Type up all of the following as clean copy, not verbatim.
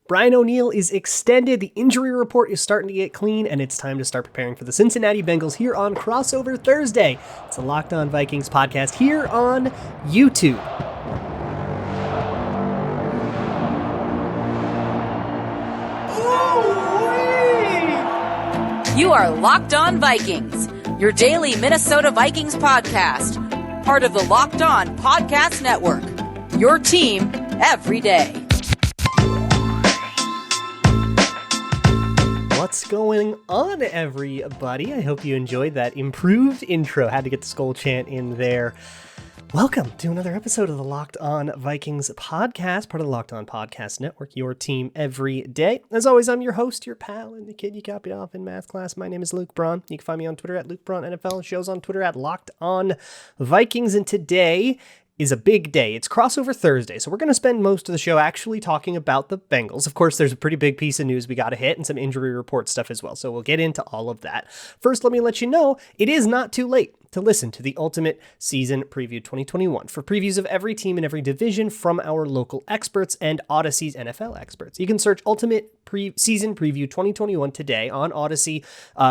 Brian O'Neill is extended, the injury report is starting to get clean, and it's time to start preparing for the Cincinnati Bengals here on Crossover Thursday. It's a Locked On Vikings podcast here on YouTube. You are Locked On Vikings, your daily Minnesota Vikings podcast, part of the Locked On Podcast Network, your team every day. What's going on, everybody? I hope you enjoyed that improved intro. Had to get the skull chant in there. Welcome to another episode of the Locked On Vikings podcast, part of the Locked On Podcast Network, your team every day. As always, I'm your host, your pal, and the kid you copied off in math class. My name is Luke Braun. You can find me on Twitter at Luke Braun NFL, shows on Twitter at Locked On Vikings, and today is a big day. It's Crossover Thursday, so we're going to spend most of the show actually talking about the Bengals. Of course, there's a pretty big piece of news we got to hit and some injury report stuff as well, so we'll get into all of that. First, let me let you know, it is not too late to listen to the Ultimate Season Preview 2021 for previews of every team in every division from our local experts and Odyssey's NFL experts. You can search Ultimate Season Preview 2021 today on Odyssey,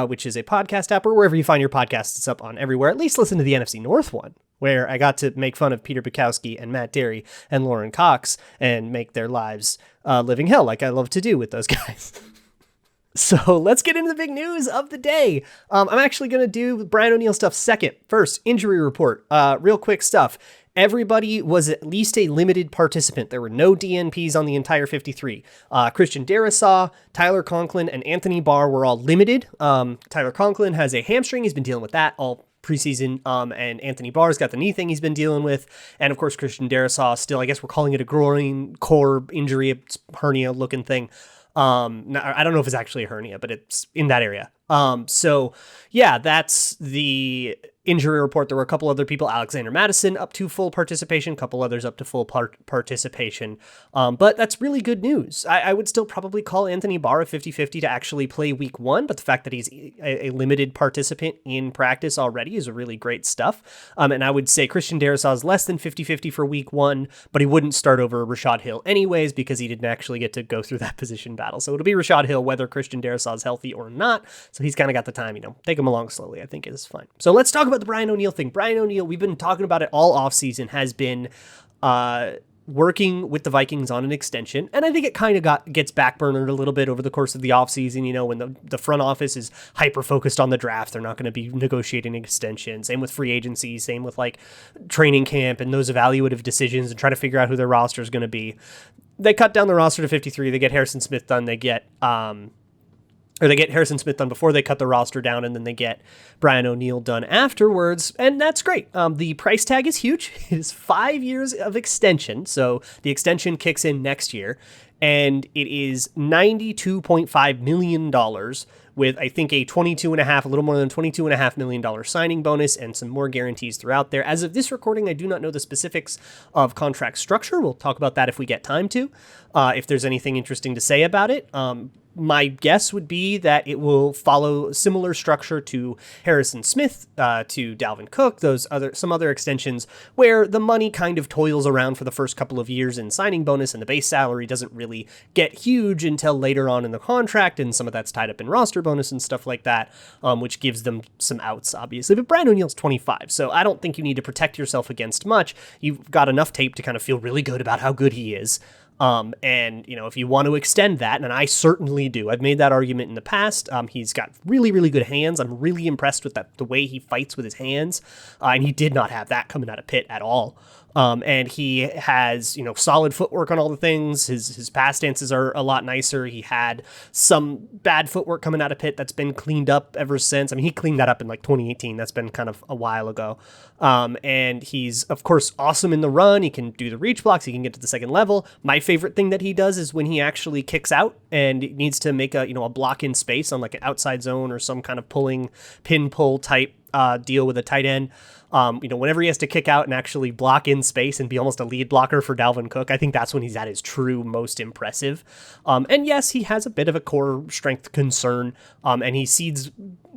which is a podcast app, or wherever you find your podcasts. It's up on everywhere. At least listen to the NFC North one, where I got to make fun of Peter Bukowski and Matt Derry and Lauren Cox and make their lives living hell like I love to do with those guys. So let's get into the big news of the day. I'm actually going to do Brian O'Neill stuff second. First, injury report. Real quick stuff. Everybody was at least a limited participant. There were no DNPs on the entire 53. Christian Darrisaw, Tyler Conklin, and Anthony Barr were all limited. Tyler Conklin has a hamstring. He's been dealing with that all preseason, and Anthony Barr's got the knee thing he's been dealing with, and of course Christian Darrisaw still, I guess we're calling it a groin core injury, it's hernia looking thing. I don't know if it's actually a hernia, but it's in that area. So yeah, that's the injury report. There were a couple other people, Alexander Madison up to full participation, a couple others up to full participation. But that's really good news. I would still probably call Anthony Barr a 50-50 to actually play week one, but the fact that he's a limited participant in practice already is really great stuff. And I would say Christian Darrisaw is less than 50-50 for week one, but he wouldn't start over Rashad Hill anyways, because he didn't actually get to go through that position battle. So it'll be Rashad Hill, whether Christian Darrisaw is healthy or not. So he's kind of got the time, take him along slowly. I think it is fine. So let's talk about the Brian O'Neill thing. Brian O'Neill, we've been talking about it all offseason, has been working with the Vikings on an extension, and I think it kind of gets backburnered a little bit over the course of the offseason. When the front office is hyper-focused on the draft, they're not going to be negotiating extensions. Same with free agency, same with training camp and those evaluative decisions and trying to figure out who their roster is going to be. They cut down the roster to 53. They get Harrison Smith done. They get Harrison Smith done before they cut the roster down, and then they get Brian O'Neill done afterwards, and that's great. The price tag is huge. It is 5 years of extension, so the extension kicks in next year, and it is $92.5 million with, I think, a little more than $22.5 million signing bonus and some more guarantees throughout there. As of this recording, I do not know the specifics of contract structure. We'll talk about that if we get time to, if there's anything interesting to say about it. My guess would be that it will follow similar structure to Harrison Smith, to Dalvin Cook, some other extensions where the money kind of toils around for the first couple of years in signing bonus, and the base salary doesn't really get huge until later on in the contract, and some of that's tied up in roster bonus and stuff like that, which gives them some outs, obviously. But Brian O'Neill's 25, so I don't think you need to protect yourself against much. You've got enough tape to kind of feel really good about how good he is. And if you want to extend that, and I certainly do, I've made that argument in the past. He's got really, really good hands. I'm really impressed with the way he fights with his hands. And he did not have that coming out of Pitt at all. And he has, solid footwork on all the things. His pass stances are a lot nicer. He had some bad footwork coming out of Pitt that's been cleaned up ever since. I mean, he cleaned that up in 2018. That's been kind of a while ago. And he's, of course, awesome in the run. He can do the reach blocks. He can get to the second level. My favorite thing that he does is when he actually kicks out and needs to make a block in space on an outside zone or some kind of pin pull type deal with a tight end. Whenever he has to kick out and actually block in space and be almost a lead blocker for Dalvin Cook, I think that's when he's at his true most impressive. And yes, he has a bit of a core strength concern, and he cedes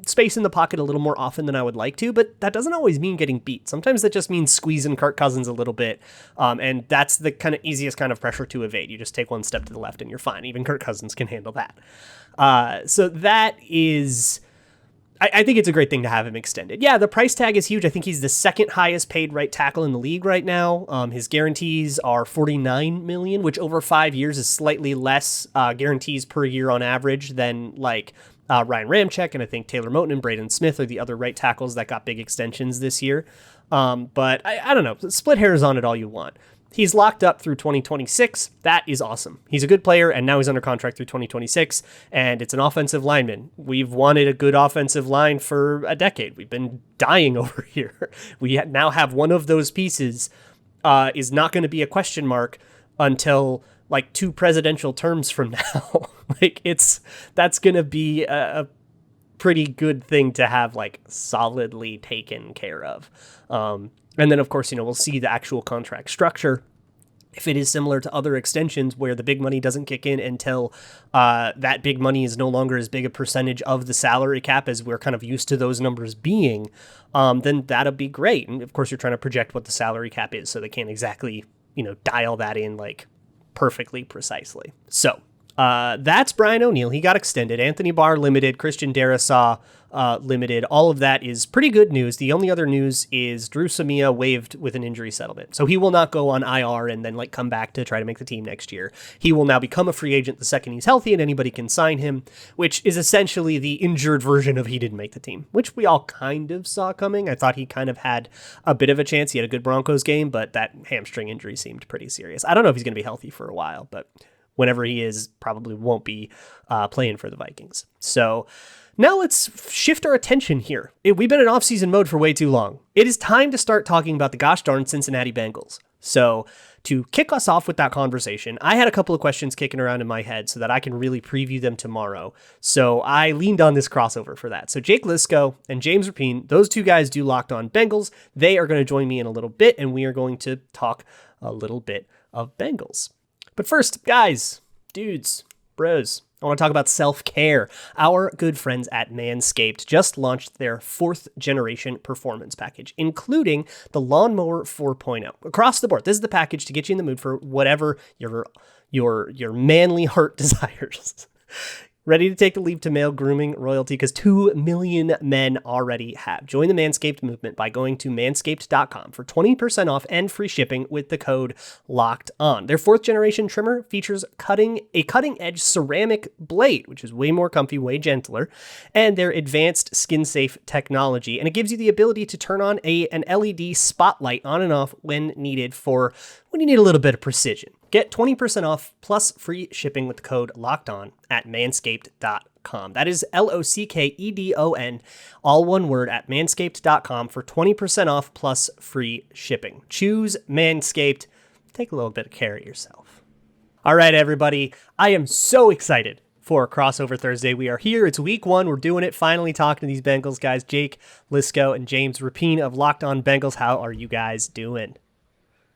space in the pocket a little more often than I would like to, but that doesn't always mean getting beat. Sometimes that just means squeezing Kirk Cousins a little bit, and that's the kind of easiest kind of pressure to evade. You just take one step to the left and you're fine. Even Kirk Cousins can handle that. So that is... I think it's a great thing to have him extended. Yeah, the price tag is huge. I think he's the second highest paid right tackle in the league right now. His guarantees are $49 million, which over 5 years is slightly less guarantees per year on average than like Ryan Ramczyk, and I think Taylor Moton and Braden Smith are the other right tackles that got big extensions this year. But I don't know. Split hairs on it all you want. He's locked up through 2026. That is awesome. He's a good player, and now he's under contract through 2026, and it's an offensive lineman. We've wanted a good offensive line for a decade. We've been dying over here. We now have one of those pieces is not going to be a question mark until like 2 presidential terms from now. That's going to be a pretty good thing to have like solidly taken care of. And then, of course, we'll see the actual contract structure. If it is similar to other extensions where the big money doesn't kick in until that big money is no longer as big a percentage of the salary cap as we're kind of used to those numbers being, then that'll be great. And, of course, you're trying to project what the salary cap is, so they can't exactly, dial that in like perfectly precisely. So that's Brian O'Neill. He got extended. Anthony Barr limited. Christian Darrisaw limited. All of that is pretty good news. The only other news is Drew Samia waived with an injury settlement. So he will not go on IR and then come back to try to make the team next year. He will now become a free agent the second he's healthy and anybody can sign him, which is essentially the injured version of he didn't make the team, which we all kind of saw coming. I thought he kind of had a bit of a chance. He had a good Broncos game, but that hamstring injury seemed pretty serious. I don't know if he's going to be healthy for a while, but whenever he is, probably won't be playing for the Vikings. So now let's shift our attention here. We've been in off-season mode for way too long. It is time to start talking about the gosh darn Cincinnati Bengals. So to kick us off with that conversation, I had a couple of questions kicking around in my head so that I can really preview them tomorrow. So I leaned on this crossover for that. So Jake Lisco and James Rapine, those two guys do Locked On Bengals. They are going to join me in a little bit, and we are going to talk a little bit of Bengals. But first, guys, dudes, bros, I want to talk about self-care. Our good friends at Manscaped just launched their 4th generation performance package, including the Lawnmower 4.0. Across the board, this is the package to get you in the mood for whatever your manly heart desires. Ready to take the leap to male grooming royalty because 2 million men already have. Join the Manscaped movement by going to manscaped.com for 20% off and free shipping with the code LOCKEDON. Their 4th generation trimmer features a cutting-edge ceramic blade, which is way more comfy, way gentler, and their advanced skin-safe technology. And it gives you the ability to turn on an LED spotlight on and off when needed for when you need a little bit of precision. Get 20% off plus free shipping with the code LOCKEDON at manscaped.com. That is LOCKEDON, all one word, at manscaped.com for 20% off plus free shipping. Choose Manscaped. Take a little bit of care of yourself. All right, everybody. I am so excited for Crossover Thursday. We are here. It's week 1. We're doing it. Finally talking to these Bengals guys, Jake Lisco and James Rapine of Locked On Bengals. How are you guys doing?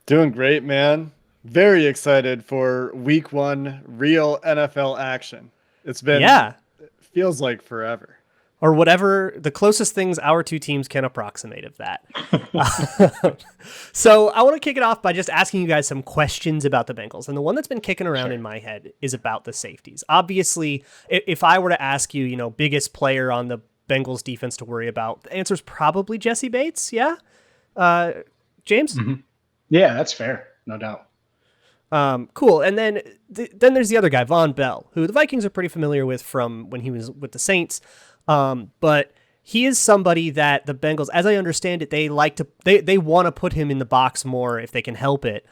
Doing great, man. Very excited for week 1 real NFL action. It's been, it feels like forever. Or whatever, the closest things our two teams can approximate of that. So I want to kick it off by just asking you guys some questions about the Bengals. And the one that's been kicking around in my head is about the safeties. Obviously, if I were to ask you, biggest player on the Bengals defense to worry about, the answer is probably Jesse Bates. Yeah? James? Mm-hmm. Yeah, that's fair. No doubt. Cool. And then there's the other guy, Von Bell, who the Vikings are pretty familiar with from when he was with the Saints. But he is somebody that the Bengals, as I understand it, they want to put him in the box more if they can help it.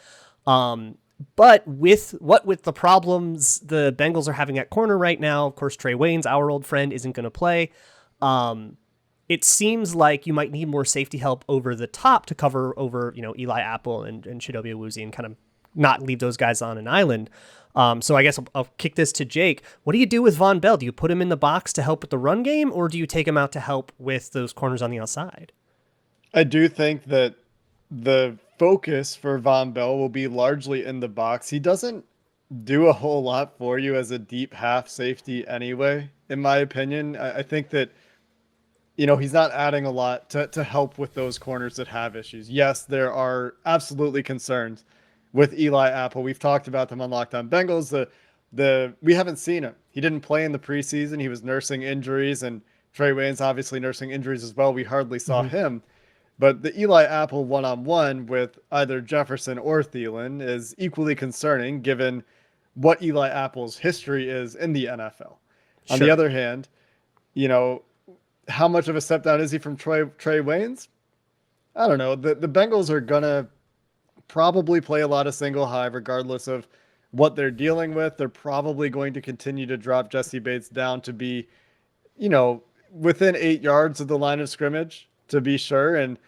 But with the problems the Bengals are having at corner right now, of course, Trey Waynes, our old friend, isn't going to play. It seems like you might need more safety help over the top to cover over, Eli Apple and Chidobe Awuzie and kind of not leave those guys on an island. So I guess I'll kick this to Jake. What do you do with Von Bell? Do you put him in the box to help with the run game, or do you take him out to help with those corners on the outside? I do think that the focus for Von Bell will be largely in the box. He doesn't do a whole lot for you as a deep half safety anyway, in my opinion. I think that, he's not adding a lot to help with those corners that have issues. Yes, there are absolutely concerns with Eli Apple. We've talked about them on Locked On Bengals. We haven't seen him. He didn't play in the preseason. He was nursing injuries, and Trey Wayne's obviously nursing injuries as well. We hardly saw him. But the Eli Apple one-on-one with either Jefferson or Thielen is equally concerning given what Eli Apple's history is in the NFL. Sure. On the other hand, how much of a step down is he from Trey Waynes? I don't know. The Bengals are going to probably play a lot of single high regardless of what they're dealing with. They're probably going to continue to drop Jesse Bates down to be, within 8 yards of the line of scrimmage, to be sure. And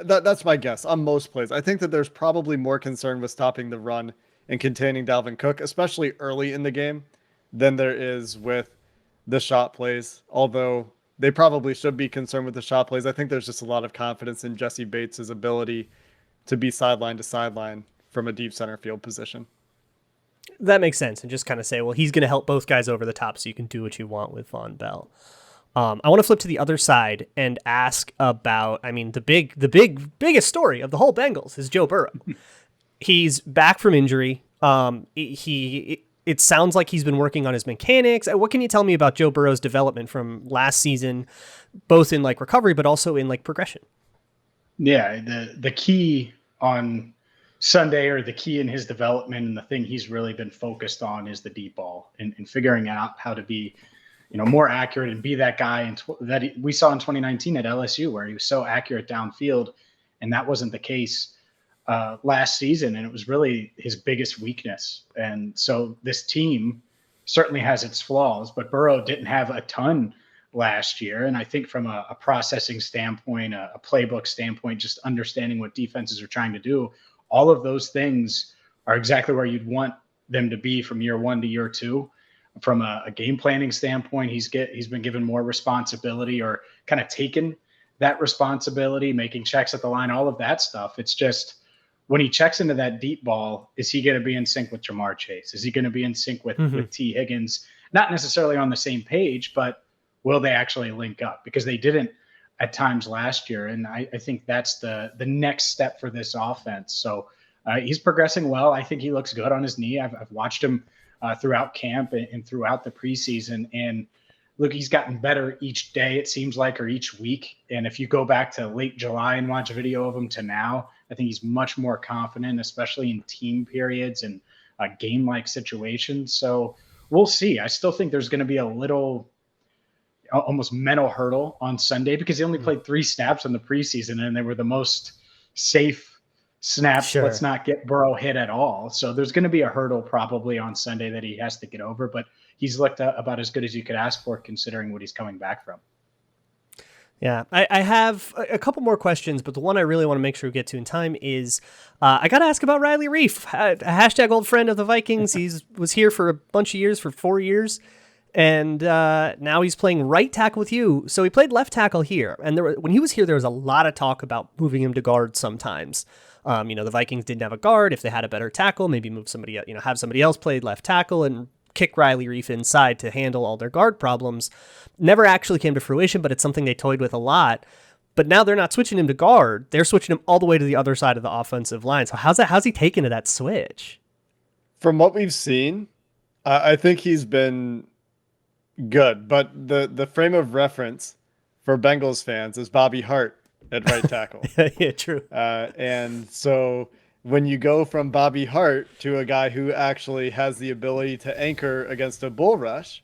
that's my guess on most plays. I think that there's probably more concern with stopping the run and containing Dalvin Cook, especially early in the game, than there is with the shot plays. Although they probably should be concerned with the shot plays. I think there's just a lot of confidence in Jesse Bates' ability to be sideline to sideline from a deep center field position. That makes sense. And just kind of say, well, he's going to help both guys over the top so you can do what you want with Von Bell. I want to flip to the other side and ask about, the biggest story of the whole Bengals is Joe Burrow. He's back from injury. It sounds like he's been working on his mechanics. What can you tell me about Joe Burrow's development from last season, both in recovery, but also in progression? Yeah. The key on Sunday, or the key in his development, and the thing he's really been focused on, is the deep ball and figuring out how to be, more accurate and be that guy that we saw in 2019 at LSU, where he was so accurate downfield, and that wasn't the case last season, and it was really his biggest weakness. And so this team certainly has its flaws, but Burrow didn't have a ton last year. And I think from a processing standpoint, a playbook standpoint, just understanding what defenses are trying to do, all of those things are exactly where you'd want them to be from year one to year two. From a game planning standpoint, he's been given more responsibility, or kind of taken that responsibility, making checks at the line, all of that stuff. It's just, when he checks into that deep ball, is he going to be in sync with Jamar Chase? Is he going to be in sync with T. Higgins? Not necessarily on the same page, but will they actually link up? Because they didn't at times last year. And I think that's the next step for this offense. So he's progressing well. I think he looks good on his knee. I've watched him throughout camp and throughout the preseason. And look, he's gotten better each day, it seems like, or each week. And if you go back to late July and watch a video of him to now, I think he's much more confident, especially in team periods and game-like situations. So we'll see. I still think there's going to be a little almost mental hurdle on Sunday, because he only played 3 snaps in the preseason, and they were the most safe snaps. Sure. Let's not get Burrow hit at all. So there's going to be a hurdle probably on Sunday that he has to get over, but he's looked about as good as you could ask for, considering what he's coming back from. Yeah, I have a couple more questions, but the one I really want to make sure we get to in time is I got to ask about Riley Reiff, a hashtag old friend of the Vikings. He was here for a bunch of years, for 4 years, and now he's playing right tackle with you. So he played left tackle here, and when he was here, there was a lot of talk about moving him to guard sometimes. The Vikings didn't have a guard. If they had a better tackle, maybe move somebody, have somebody else play left tackle and kick Riley Reiff inside to handle all their guard problems. Never actually came to fruition, but it's something they toyed with a lot. But now they're not switching him to guard. They're switching him all the way to the other side of the offensive line. So how's he taken to that switch? From what we've seen, I think he's been good. But the frame of reference for Bengals fans is Bobby Hart at right tackle. Yeah, true. And so when you go from Bobby Hart to a guy who actually has the ability to anchor against a bull rush,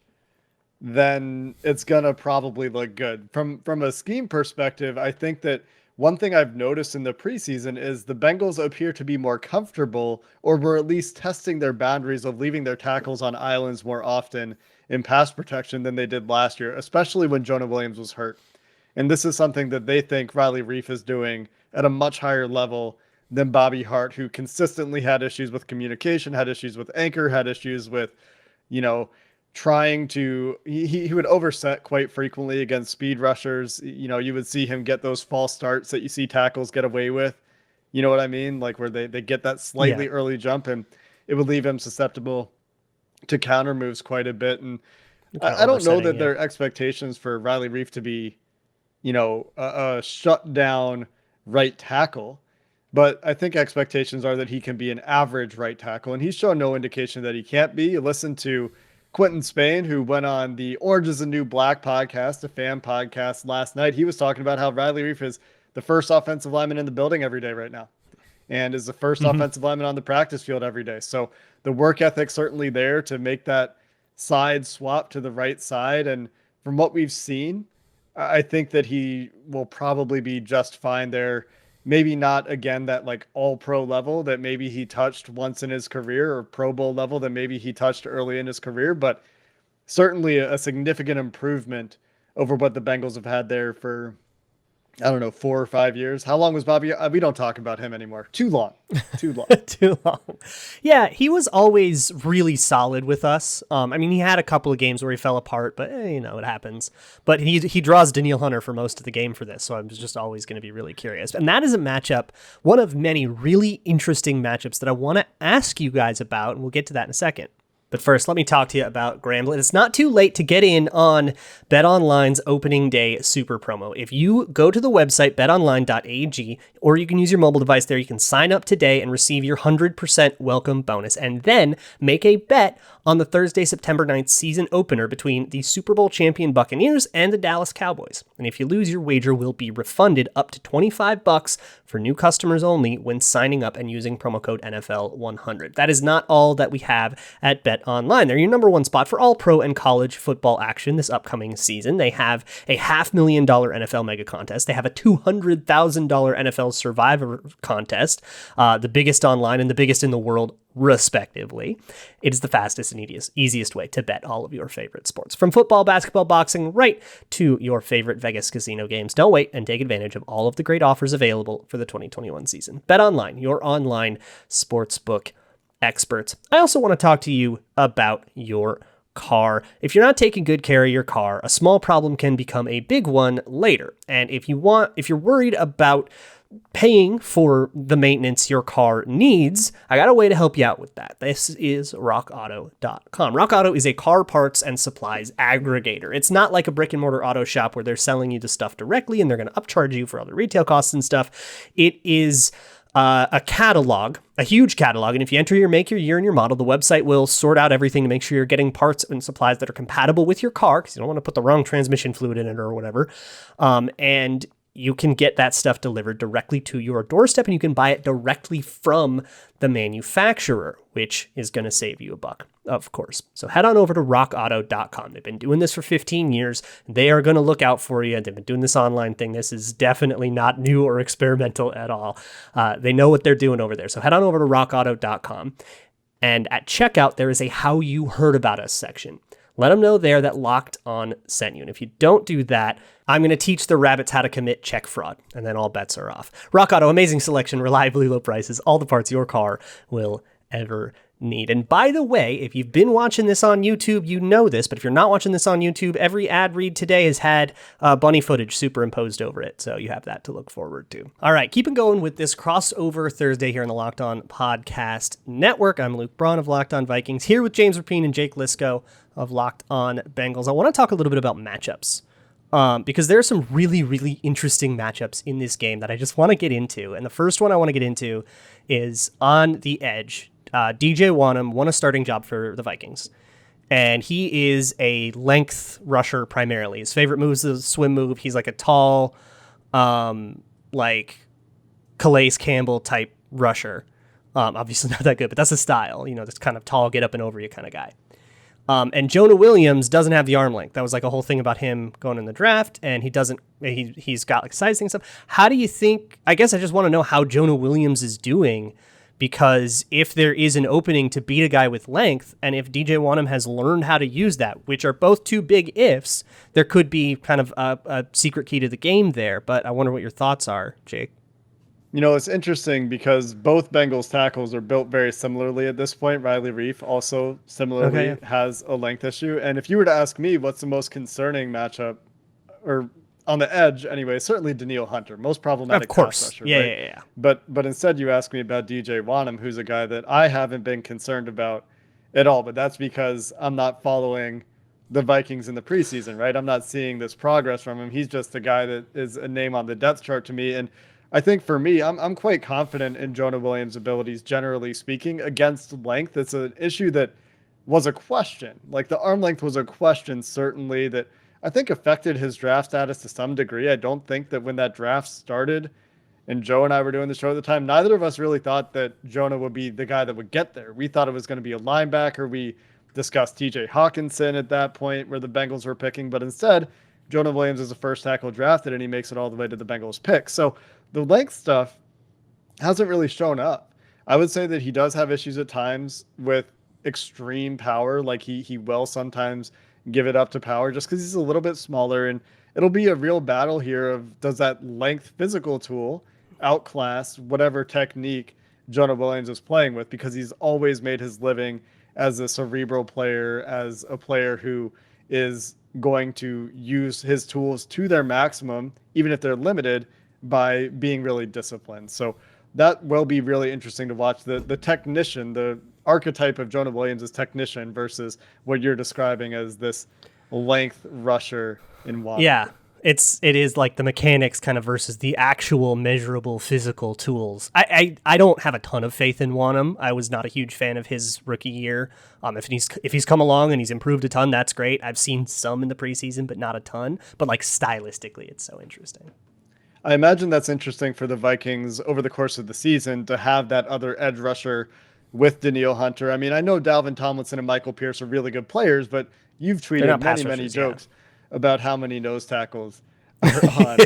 then it's going to probably look good. From a scheme perspective, I think that one thing I've noticed in the preseason is the Bengals appear to be more comfortable, or were at least testing their boundaries of leaving their tackles on islands more often in pass protection than they did last year, especially when Jonah Williams was hurt. And this is something that they think Riley Reiff is doing at a much higher level than Bobby Hart, who consistently had issues with communication, had issues with anchor, had issues with, trying to, he would overset quite frequently against speed rushers. You would see him get those false starts that you see tackles get away with. You know what I mean? Like where they get that slightly early jump, and it would leave him susceptible to counter moves quite a bit. And I don't know that their expectations for Riley Reif to be, a shut down right tackle, but I think expectations are that he can be an average right tackle, and he's shown no indication that he can't be. You listen to Quentin Spain, who went on the Orange is the New Black podcast, a fan podcast last night. He was talking about how Riley Reif is the first offensive lineman in the building every day right now, and is the first offensive lineman on the practice field every day. So the work ethic certainly there to make that side swap to the right side. And from what we've seen, I think that he will probably be just fine there. Maybe not, again, that like all pro level that maybe he touched once in his career, or Pro Bowl level that maybe he touched early in his career, but certainly a significant improvement over what the Bengals have had there for, I don't know, 4 or 5 years. How long was Bobby? We don't talk about him anymore. Too long. Too long. Yeah, he was always really solid with us. He had a couple of games where he fell apart, but it happens. But he draws Danielle Hunter for most of the game for this, so I'm just always going to be really curious. And that is a matchup, one of many really interesting matchups that I want to ask you guys about, and we'll get to that in a second. But first, let me talk to you about Grambling. It's not too late to get in on BetOnline's opening day super promo. If you go to the website, betonline.ag, or you can use your mobile device there, you can sign up today and receive your 100% welcome bonus, and then make a bet on the Thursday, September 9th season opener between the Super Bowl champion Buccaneers and the Dallas Cowboys. And if you lose, your wager will be refunded up to $25 for new customers only when signing up and using promo code NFL100. That is not all that we have at BetOnline. They're your number one spot for all pro and college football action this upcoming season. They have a $500,000 NFL mega contest. They have a $200,000 NFL Survivor contest, the biggest online and the biggest in the world, respectively. It is the fastest and easiest way to bet all of your favorite sports, from football, basketball, boxing, right to your favorite Vegas casino games. Don't wait and take advantage of all of the great offers available for the 2021 season. BetOnline, your online sportsbook experts. I also want to talk to you about your car. If you're not taking good care of your car, a small problem can become a big one later. And if you're worried about paying for the maintenance your car needs, I got a way to help you out with that. This is rockauto.com. Rock Auto is a car parts and supplies aggregator. It's not like a brick and mortar auto shop where they're selling you the stuff directly and they're going to upcharge you for all the retail costs and stuff. It is a catalog, a huge catalog. And if you enter your make, your year, and your model, the website will sort out everything to make sure you're getting parts and supplies that are compatible with your car, because you don't want to put the wrong transmission fluid in it or whatever. And you can get that stuff delivered directly to your doorstep, and you can buy it directly from the manufacturer, which is going to save you a buck, of course. So head on over to rockauto.com. They've been doing this for 15 years. They are going to look out for you. They've been doing this online thing. This is definitely not new or experimental at all. They know what they're doing over there. So head on over to rockauto.com. And at checkout, there is a How You Heard About Us section. Let them know there that Locked On sent you. And if you don't do that, I'm going to teach the rabbits how to commit check fraud, and then all bets are off. Rock Auto, amazing selection, reliably low prices, all the parts your car will ever need. And by the way, if you've been watching this on YouTube, you know this, but if you're not watching this on YouTube, every ad read today has had bunny footage superimposed over it, so you have that to look forward to. All right, keeping going with this crossover Thursday here on the Locked On Podcast Network. I'm Luke Braun of Locked On Vikings, here with James Rapine and Jake Lisco of Locked On Bengals. I want to talk a little bit about matchups, because there are some really, really interesting matchups in this game that I just want to get into. And the first one I want to get into is on the edge. DJ Wanham won a starting job for the Vikings, and he is a length rusher primarily. His favorite move is the swim move. He's like a tall, like Calais Campbell type rusher. Obviously not that good, but that's a style, this kind of tall, get up and over you kind of guy. And Jonah Williams doesn't have the arm length. That was like a whole thing about him going in the draft, and he's got like size things stuff. How do you think, I guess I just want to know how Jonah Williams is doing, because if there is an opening to beat a guy with length, and if DJ Wanham has learned how to use that, which are both two big ifs, there could be kind of a secret key to the game there. But I wonder what your thoughts are, Jake. You know, it's interesting because both Bengals tackles are built very similarly at this point. Riley Reif also Okay, yeah. similarly has a length issue. And if you were to ask me what's the most concerning matchup, or on the edge anyway, certainly Daniil Hunter, most Of problematic pass course. rusher, Yeah, right? yeah, yeah. But instead you ask me about DJ Wanham, who's a guy that I haven't been concerned about at all. But that's because I'm not following the Vikings in the preseason, right? I'm not seeing this progress from him. He's just a guy that is a name on the depth chart to me. And I think for me, I'm quite confident in Jonah Williams' abilities, generally speaking, against length. It's an issue that was a question. Like the arm length was a question, certainly, that I think affected his draft status to some degree. I don't think that when that draft started and Joe and I were doing the show at the time, neither of us really thought that Jonah would be the guy that would get there. We thought it was going to be a linebacker. We discussed TJ Hawkinson at that point where the Bengals were picking, but instead, Jonah Williams is the first tackle drafted and he makes it all the way to the Bengals pick. So the length stuff hasn't really shown up. I would say that he does have issues at times with extreme power. Like he will sometimes give it up to power just because he's a little bit smaller. And it'll be a real battle here of does that length physical tool outclass whatever technique Jonah Williams is playing with, because he's always made his living as a cerebral player, as a player who is going to use his tools to their maximum, even if they're limited, by being really disciplined. So that will be really interesting to watch the technician, the archetype of Jonah Williams as technician versus what you're describing as this length rusher in one. Yeah. It is like the mechanics kind of versus the actual measurable physical tools. I don't have a ton of faith in Wanham. I was not a huge fan of his rookie year. If he's come along and he's improved a ton, that's great. I've seen some in the preseason, but not a ton. But like stylistically, it's so interesting. I imagine that's interesting for the Vikings over the course of the season to have that other edge rusher with Daniil Hunter. I mean, I know Dalvin Tomlinson and Michael Pierce are really good players, but you've They're tweeted not pass many rushers, jokes about how many nose tackles are on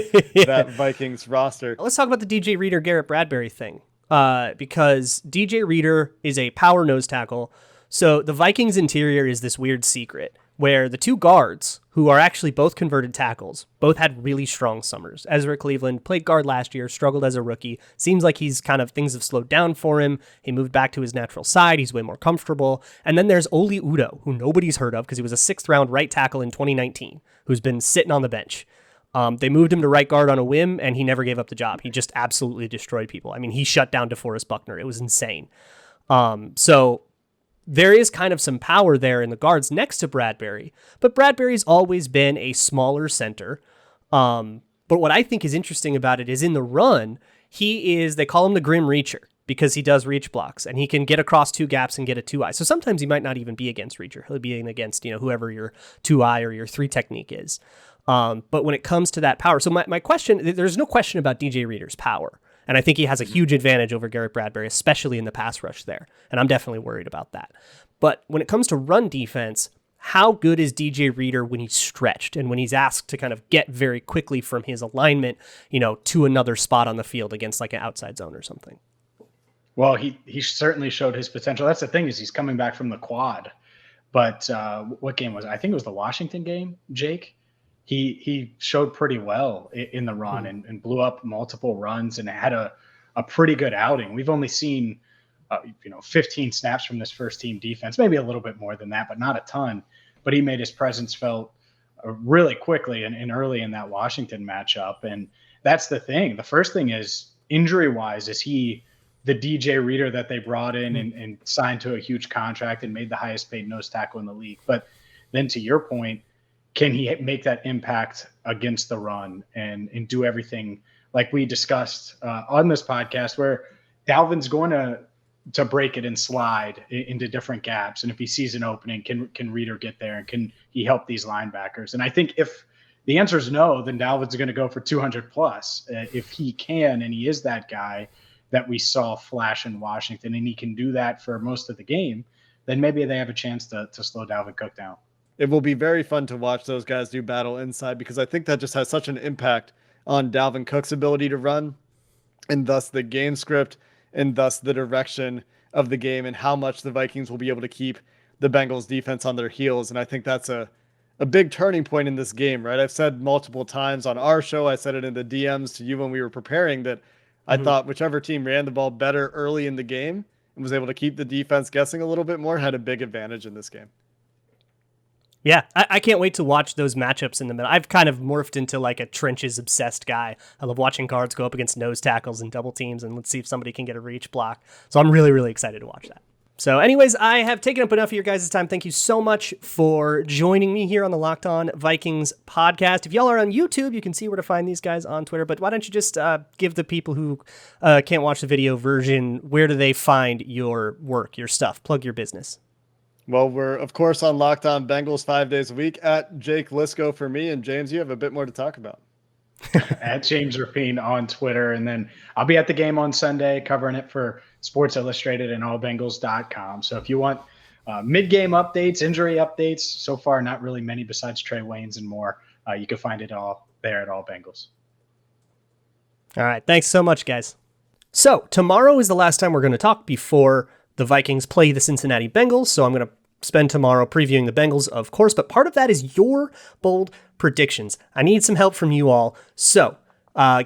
that Vikings roster. Let's talk about the DJ Reader Garrett Bradbury thing, because DJ Reader is a power nose tackle. So the Vikings interior is this weird secret where the two guards, who are actually both converted tackles, both had really strong summers. Ezra Cleveland played guard last year, struggled as a rookie. Seems like things have slowed down for him. He moved back to his natural side. He's way more comfortable. And then there's Oli Udoh, who nobody's heard of because he was a 6th round right tackle in 2019, who's been sitting on the bench. They moved him to right guard on a whim, and he never gave up the job. He just absolutely destroyed people. I mean, he shut down DeForest Buckner. It was insane. So there is kind of some power there in the guards next to Bradbury, but Bradbury's always been a smaller center. But what I think is interesting about it is in the run, they call him the Grim Reacher because he does reach blocks and he can get across two gaps and get a 2-eye. So sometimes he might not even be against Reacher. He'll be against, whoever your 2-eye or your 3 technique is. But when it comes to that power, so my question, there's no question about DJ Reader's power. And I think he has a huge advantage over Garrett Bradbury, especially in the pass rush there. And I'm definitely worried about that. But when it comes to run defense, how good is DJ Reader when he's stretched and when he's asked to kind of get very quickly from his alignment, to another spot on the field against like an outside zone or something? Well, he certainly showed his potential. That's the thing, is he's coming back from the quad. But what game was it? I think it was the Washington game, Jake. He showed pretty well in the run and blew up multiple runs and had a pretty good outing. We've only seen 15 snaps from this first team defense, maybe a little bit more than that, but not a ton. But he made his presence felt really quickly and early in that Washington matchup. And that's the thing. The first thing is, injury-wise, is he the DJ Reader that they brought in and signed to a huge contract and made the highest paid nose tackle in the league? But then to your point, can he make that impact against the run and do everything like we discussed on this podcast, where Dalvin's going to break it and slide into different gaps? And if he sees an opening, can Reader get there, and can he help these linebackers? And I think if the answer is no, then Dalvin's going to go for 200 plus. If he can, and he is that guy that we saw flash in Washington, and he can do that for most of the game, then maybe they have a chance to slow Dalvin Cook down. It will be very fun to watch those guys do battle inside, because I think that just has such an impact on Dalvin Cook's ability to run, and thus the game script, and thus the direction of the game, and how much the Vikings will be able to keep the Bengals defense on their heels. And I think that's a big turning point in this game, right? I've said multiple times on our show, I said it in the DMs to you when we were preparing, that I thought whichever team ran the ball better early in the game and was able to keep the defense guessing a little bit more had a big advantage in this game. Yeah, I can't wait to watch those matchups in the middle. I've kind of morphed into like a trenches obsessed guy. I love watching guards go up against nose tackles and double teams, and let's see if somebody can get a reach block. So I'm really, really excited to watch that. So anyways, I have taken up enough of your guys' time. Thank you so much for joining me here on the Locked On Vikings podcast. If y'all are on YouTube, you can see where to find these guys on Twitter. But why don't you just give the people who can't watch the video version, where do they find your work, your stuff? Plug your business. Well, we're, of course, on Locked On Bengals 5 days a week at Jake Lisco for me. And James, you have a bit more to talk about. At James Rapine on Twitter. And then I'll be at the game on Sunday covering it for Sports Illustrated and allbengals.com. So if you want mid-game updates, injury updates, so far not really many besides Trey Waynes and more, you can find it all there at All Bengals. All right. Thanks so much, guys. So tomorrow is the last time we're going to talk before the Vikings play the Cincinnati Bengals. So I'm going to spend tomorrow previewing the Bengals, of course, but part of that is your bold predictions. I need some help from you all. So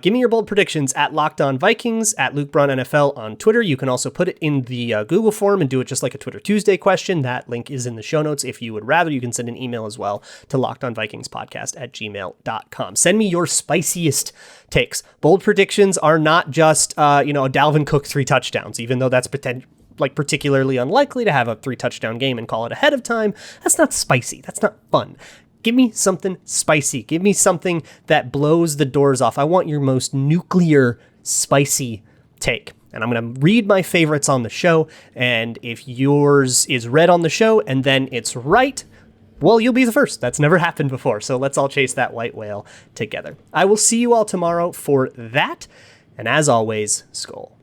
give me your bold predictions at Locked On Vikings, at Luke Braun NFL on Twitter. You can also put it in the Google form and do it just like a Twitter Tuesday question. That link is in the show notes. If you would rather, you can send an email as well to lockedonvikingspodcast@gmail.com. Send me your spiciest takes. Bold predictions are not just, a Dalvin Cook 3 touchdowns, even though that's particularly unlikely to have a 3 touchdown game and call it ahead of time. That's not spicy. That's not fun. Give me something spicy. Give me something that blows the doors off. I want your most nuclear, spicy take. And I'm going to read my favorites on the show. And if yours is read on the show and then it's right, well, you'll be the first. That's never happened before. So let's all chase that white whale together. I will see you all tomorrow for that. And as always, Skol.